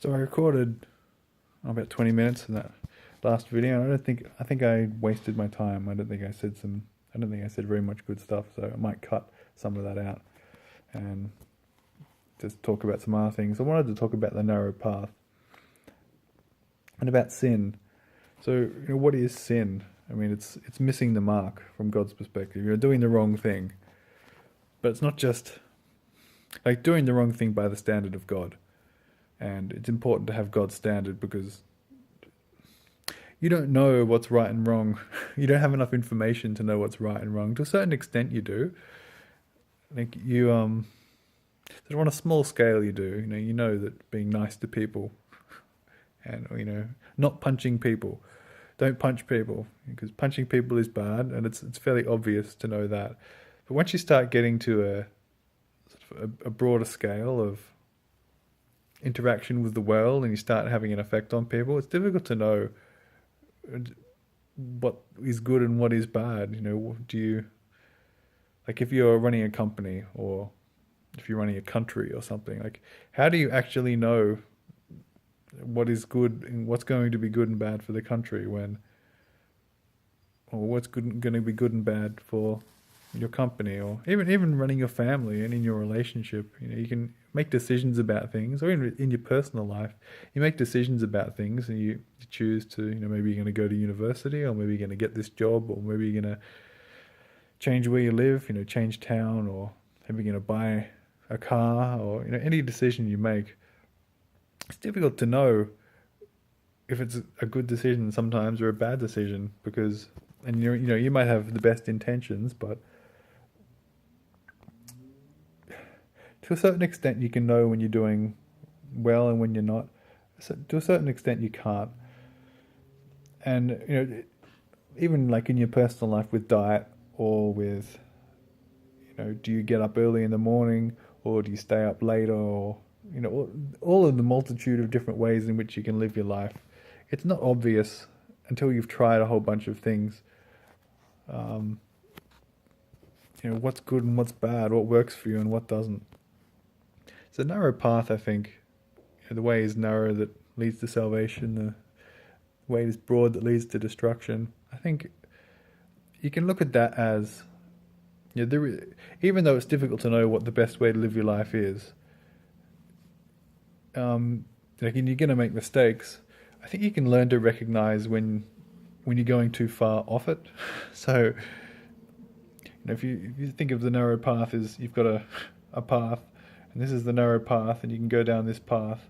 So I recorded about 20 minutes in that last video. And I think I wasted my time. I don't think I said very much good stuff. So I might cut some of that out and just talk about some other things. I wanted to talk about the narrow path and about sin. So, what is sin? I mean, it's missing the mark from God's perspective. You're doing the wrong thing, but it's not just like doing the wrong thing by the standard of God. And it's important to have God's standard because you don't know what's right and wrong. You don't have enough information to know what's right and wrong. To a certain extent, you do. Like sort of on a small scale, you do. You know that being nice to people and not punching people. Don't punch people because punching people is bad, and it's fairly obvious to know that. But once you start getting to a broader scale of interaction with the world, and you start having an effect on people, it's difficult to know what is good and what is bad. Do you, like, if you're running a company or if you're running a country or something, like, how do you actually know what is good and what's going to be good and bad for the country or what's going to be good and bad for your company, or even running your family and in your relationship? You can make decisions about things, or even in your personal life, you make decisions about things, and you choose to, maybe you're going to go to university, or maybe you're going to get this job, or maybe you're going to change where you live, change town, or maybe you're going to buy a car, or any decision you make. It's difficult to know if it's a good decision sometimes or a bad decision, because and you might have the best intentions, but to a certain extent you can know when you're doing well and when you're not. So to a certain extent you can't. And even like in your personal life with diet, or with do you get up early in the morning, or do you stay up later, or all of the multitude of different ways in which you can live your life. It's not obvious until you've tried a whole bunch of things. What's good and what's bad, what works for you and what doesn't. It's a narrow path, I think. The way is narrow that leads to salvation. The way is broad that leads to destruction. I think you can look at that as, even though it's difficult to know what the best way to live your life is, and you're going to make mistakes. I think you can learn to recognize when you're going too far off it. So, if you think of the narrow path as you've got a path, and this is the narrow path, and you can go down this path.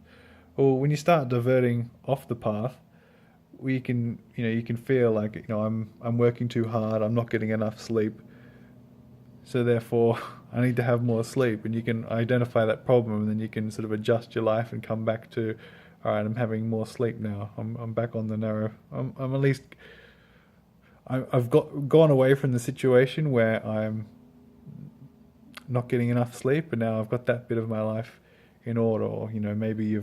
Or when you start diverting off the path, you can feel like I'm working too hard. I'm not getting enough sleep. So therefore, I need to have more sleep, and you can identify that problem, and then you can sort of adjust your life and come back to, all right, I'm having more sleep now. I'm back on the narrow. I'm at least I've gone away from the situation where I'm not getting enough sleep, and now I've got that bit of my life in order. Or maybe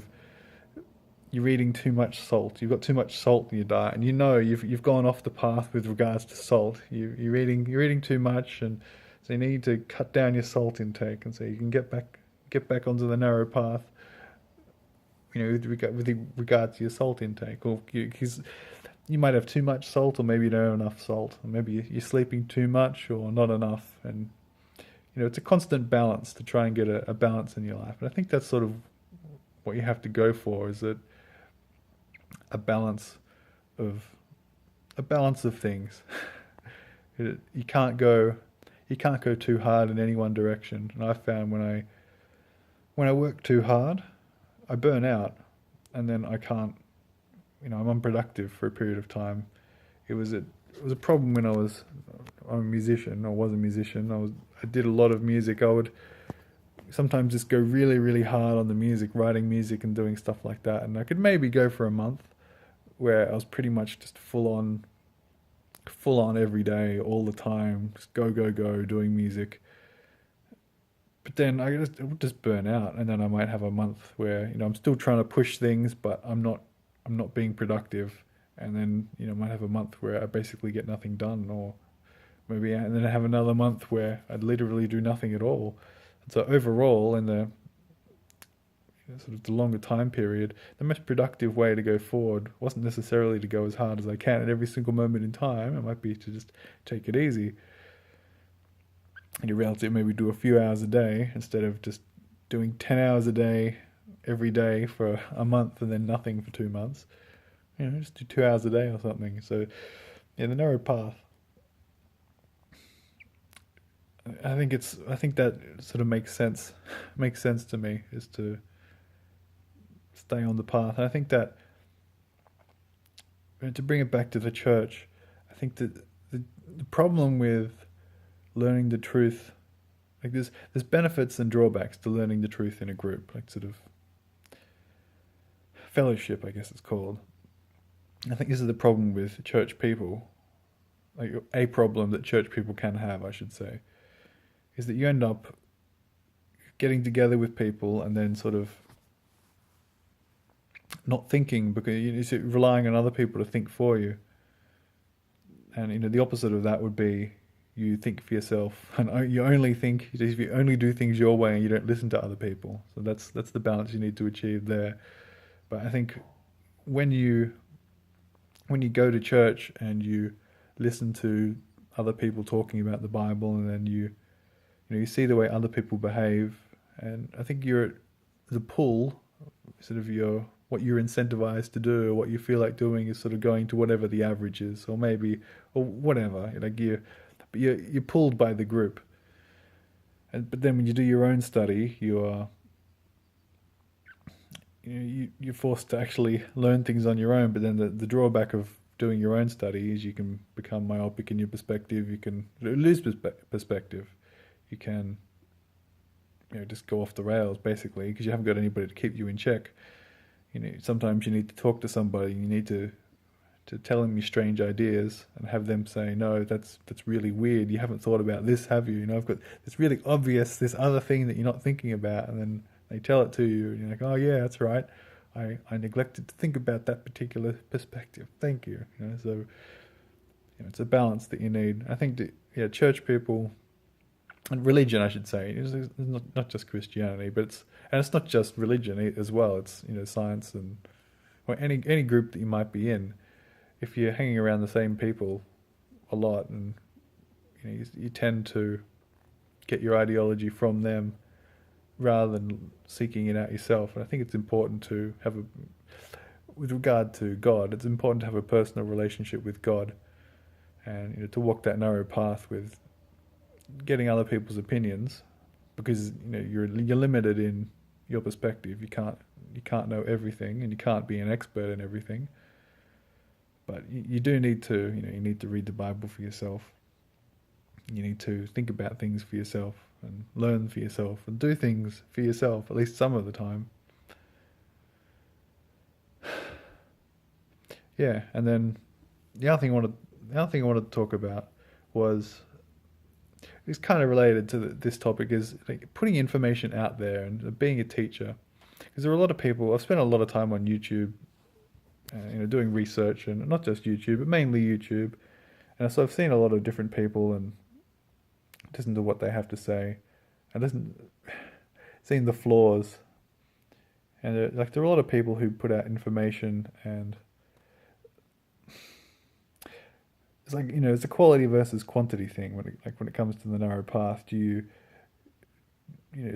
you're eating too much salt. You've got too much salt in your diet, and you've gone off the path with regards to salt. You're eating too much, and so you need to cut down your salt intake, and so you can get back onto the narrow path. With regard to your salt intake, or because you might have too much salt, or maybe you don't have enough salt, or maybe you're sleeping too much or not enough, and it's a constant balance to try and get a balance in your life. And I think that's sort of what you have to go for, is that a balance of things. You can't go too hard in any one direction. And I found when I work too hard, I burn out, and then I can't. I'm unproductive for a period of time. It was a problem when I'm a musician. I was a musician. I did a lot of music. I would sometimes just go really, really hard on the music, writing music and doing stuff like that. And I could maybe go for a month where I was pretty much just full on every day, all the time, just go, doing music. But then I would just burn out, and then I might have a month where I'm still trying to push things, but I'm not being productive, and then I might have a month where I basically get nothing done, or maybe and then I have another month where I'd literally do nothing at all. And so overall, in sort of the longer time period, the most productive way to go forward wasn't necessarily to go as hard as I can at every single moment in time. It might be to just take it easy. And you're able to maybe do a few hours a day instead of just doing 10 hours a day every day for a month and then nothing for 2 months. Just do 2 hours a day or something. So, yeah, the narrow path. I think that sort of makes sense. Makes sense to me, is to stay on the path. And I think that, to bring it back to the church, I think that the problem with learning the truth, like there's benefits and drawbacks to learning the truth in a group, like sort of fellowship, I guess it's called. I think this is the problem with church people, like a problem that church people can have, I should say, is that you end up getting together with people and then sort of not thinking, because you're relying on other people to think for you. And the opposite of that would be you think for yourself, and you only do things your way, and you don't listen to other people. So that's the balance you need to achieve there. But I think when you go to church and you listen to other people talking about the Bible, and then you see the way other people behave, and I think the pull, sort of what you're incentivized to do, or what you feel like doing, is sort of going to whatever the average is, or whatever. Like you're pulled by the group, but then when you do your own study, you're forced to actually learn things on your own. But then the drawback of doing your own study is you can become myopic in your perspective. You can lose perspective. You can just go off the rails, basically, because you haven't got anybody to keep you in check. Sometimes you need to talk to somebody. You need to tell them your strange ideas and have them say, no, that's really weird. You haven't thought about this, have you? I've got this really obvious, this other thing that you're not thinking about. And then they tell it to you, and you're like, oh yeah, that's right. I neglected to think about that particular perspective. Thank you. So it's a balance that you need. I think that, church people and religion, I should say, is not just Christianity, but it's not just religion as well. It's science or any group that you might be in. If you're hanging around the same people a lot, and you tend to get your ideology from them rather than seeking it out yourself. And I think it's important to have with regard to God, it's important to have a personal relationship with God, and to walk that narrow path with getting other people's opinions, because you're limited in your perspective. You can't know everything, and you can't be an expert in everything. But you do need to, you need to read the Bible for yourself. You need to think about things for yourself and learn for yourself and do things for yourself, at least some of the time. Yeah, and then the other thing I wanted to talk about was, it's kind of related to this topic, is like putting information out there and being a teacher. Because there are a lot of people, I've spent a lot of time on YouTube, doing research, and not just YouTube, but mainly YouTube. And so I've seen a lot of different people and listened to what they have to say, and seen the flaws. And there are a lot of people who put out information, and it's like, it's a quality versus quantity thing when it comes to the narrow path. Do you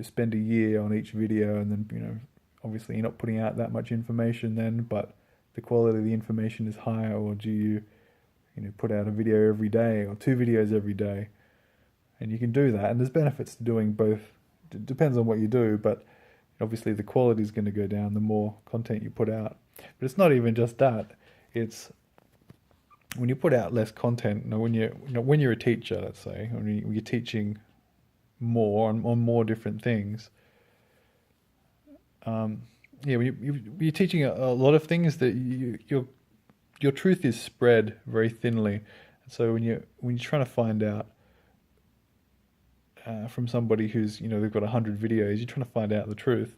spend a year on each video, and then obviously you're not putting out that much information then, but the quality of the information is higher? Or do you put out a video every day, or 2 videos every day? And you can do that, and there's benefits to doing both. It depends on what you do, but obviously the quality is going to go down the more content you put out. But it's not even just that. It's when you put out less content. When you're a teacher, let's say, when you're teaching more on more different things. When you're teaching a lot of things, that your truth is spread very thinly. And so when you're trying to find out from somebody who's they've got 100 videos, you're trying to find out the truth.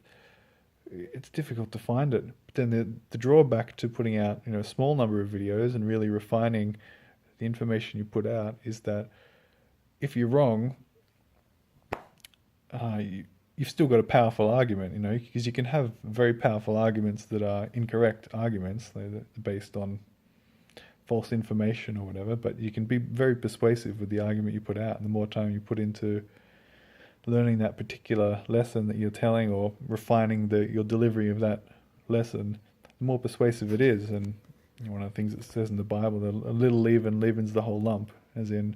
It's difficult to find it. But then the drawback to putting out a small number of videos and really refining the information you put out is that if you're wrong, you you've still got a powerful argument, because you can have very powerful arguments that are incorrect arguments. They're based on false information or whatever, but you can be very persuasive with the argument you put out. And the more time you put into learning that particular lesson that you're telling, or refining your delivery of that lesson, the more persuasive it is. And one of the things it says in the Bible, that a little leaven leavens the whole lump, as in,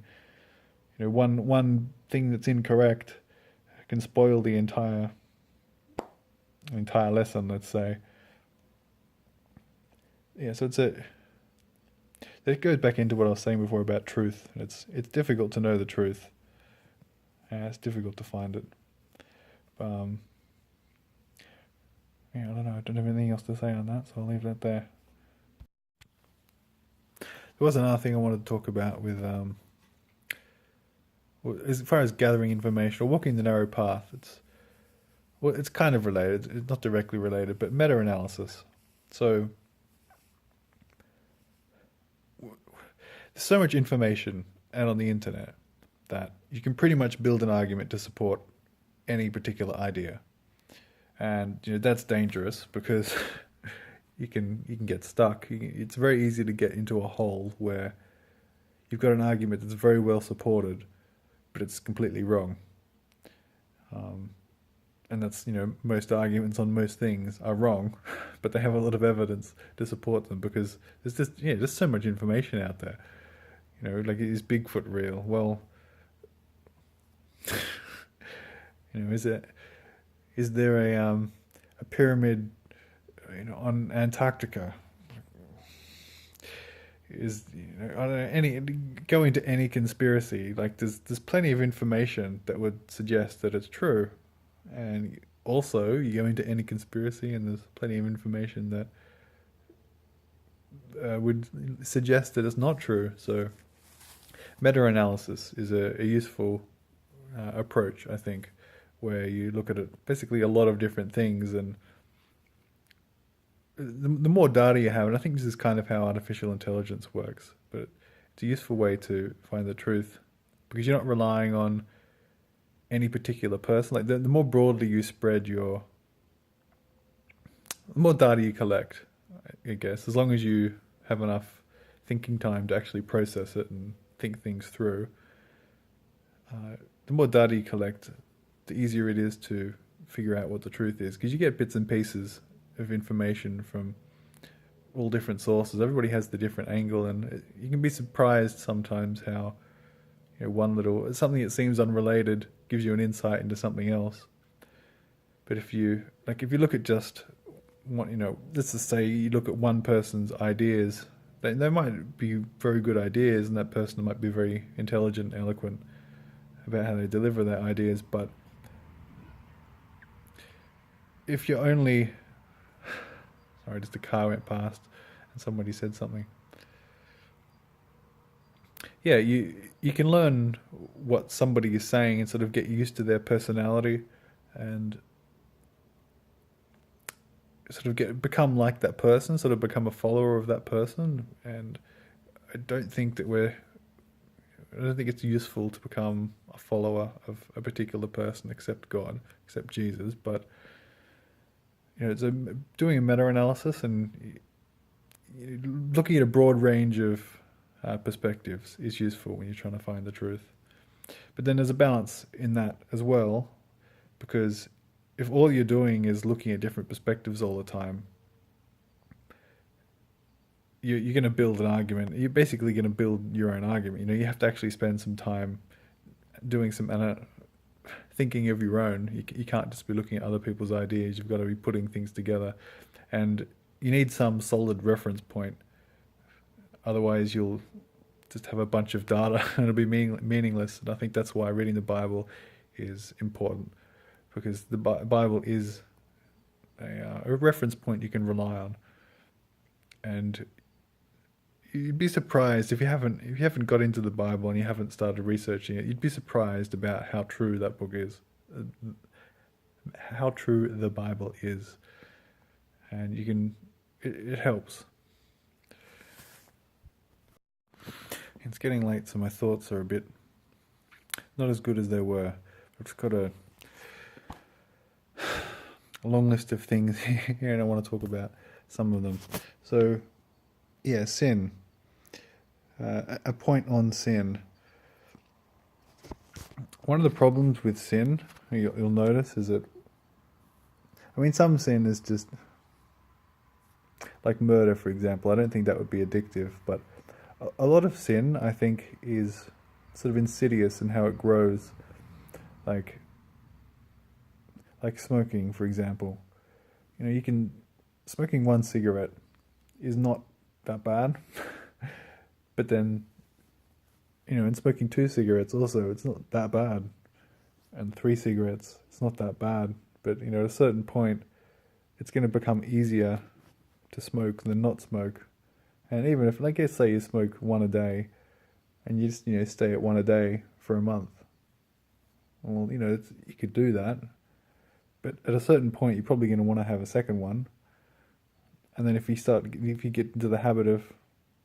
one thing that's incorrect can spoil the entire lesson, let's say. Yeah, so it goes back into what I was saying before about truth. It's difficult to know the truth. It's difficult to find it. I don't know. I don't have anything else to say on that, so I'll leave that there. There was another thing I wanted to talk about with, as far as gathering information or walking the narrow path. It's kind of related. It's not directly related, but meta-analysis. So there's so much information out on the internet that you can pretty much build an argument to support any particular idea, and that's dangerous because you can get stuck. It's very easy to get into a hole where you've got an argument that's very well supported, but it's completely wrong. And that's, most arguments on most things are wrong, but they have a lot of evidence to support them because there's just so much information out there. Like, is Bigfoot real? Well, is there a pyramid, on Antarctica? I don't know, go into any conspiracy, like there's plenty of information that would suggest that it's true, and also you go into any conspiracy and there's plenty of information that would suggest that it's not true. So meta-analysis is a useful approach, I think, where you look at it, basically a lot of different things, and the more data you have, and I think this is kind of how artificial intelligence works, but it's a useful way to find the truth because you're not relying on any particular person. Like the more broadly you spread the more data you collect, I guess, as long as you have enough thinking time to actually process it and think things through, the more data you collect, the easier it is to figure out what the truth is, because you get bits and pieces of information from all different sources. Everybody has the different angle, and you can be surprised sometimes how something that seems unrelated gives you an insight into something else. But if you look at just one, let's just say you look at one person's ideas, they might be very good ideas, and that person might be very intelligent, eloquent about how they deliver their ideas, but if you're only... Sorry, just a car went past and somebody said something. Yeah, you can learn what somebody is saying and sort of get used to their personality and sort of become like that person, sort of become a follower of that person. And I don't think it's useful to become a follower of a particular person except God, except Jesus, but it's doing a meta-analysis and looking at a broad range of perspectives is useful when you're trying to find the truth. But then there's a balance in that as well, because if all you're doing is looking at different perspectives all the time, you're going to build an argument. You're basically going to build your own argument. You have to actually spend some time doing some thinking of your own. You can't just be looking at other people's ideas. You've got to be putting things together, and you need some solid reference point. Otherwise, you'll just have a bunch of data and it'll be meaningless. And I think that's why reading the Bible is important, because the Bible is a reference point you can rely on. And you'd be surprised if you haven't got into the Bible and you haven't started researching it. You'd be surprised about how true that book is, how true the Bible is, and it helps. It's getting late, so my thoughts are a bit not as good as they were. I've just got to a long list of things here, and I want to talk about some of them. So, yeah, sin. A point on sin. One of the problems with sin, you'll notice, is that, I mean, some sin is just like murder, for example. I don't think that would be addictive, but a lot of sin, I think, is sort of insidious in how it grows. Like smoking, for example. You can smoking one cigarette is not that bad, but then and smoking two cigarettes also, it's not that bad, and three cigarettes, it's not that bad. But at a certain point, it's going to become easier to smoke than not smoke. And even if, like, let's say you smoke one a day, and you just stay at one a day for a month, well, you could do that. But at a certain point, you're probably going to want to have a second one. And then if you get into the habit of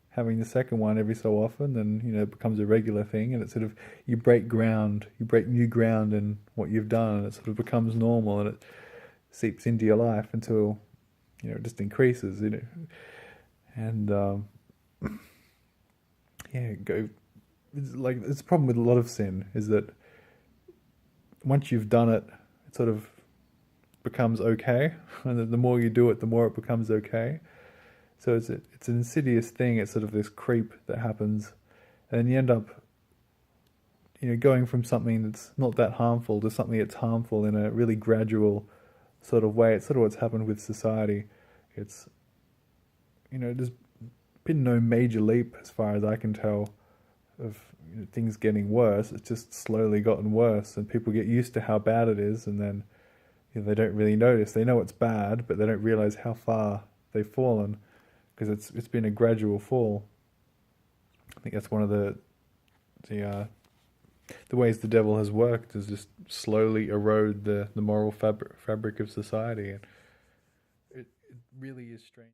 having the second one every so often, then it becomes a regular thing, and it sort of, you break new ground in what you've done, and it sort of becomes normal, and it seeps into your life until it just increases. And yeah, it's a problem with a lot of sin, is that once you've done it, it sort of becomes okay, and the more you do it, the more it becomes okay. So it's an insidious thing. It's sort of this creep that happens, and then you end up, going from something that's not that harmful to something that's harmful in a really gradual sort of way. It's sort of what's happened with society. It's, there's been no major leap, as far as I can tell, of things getting worse. It's just slowly gotten worse, and people get used to how bad it is, and then they don't really notice. They know it's bad, but they don't realize how far they've fallen, because it's been a gradual fall. I think that's one of the ways the devil has worked, is just slowly erode the moral fabric of society, and it really is strange.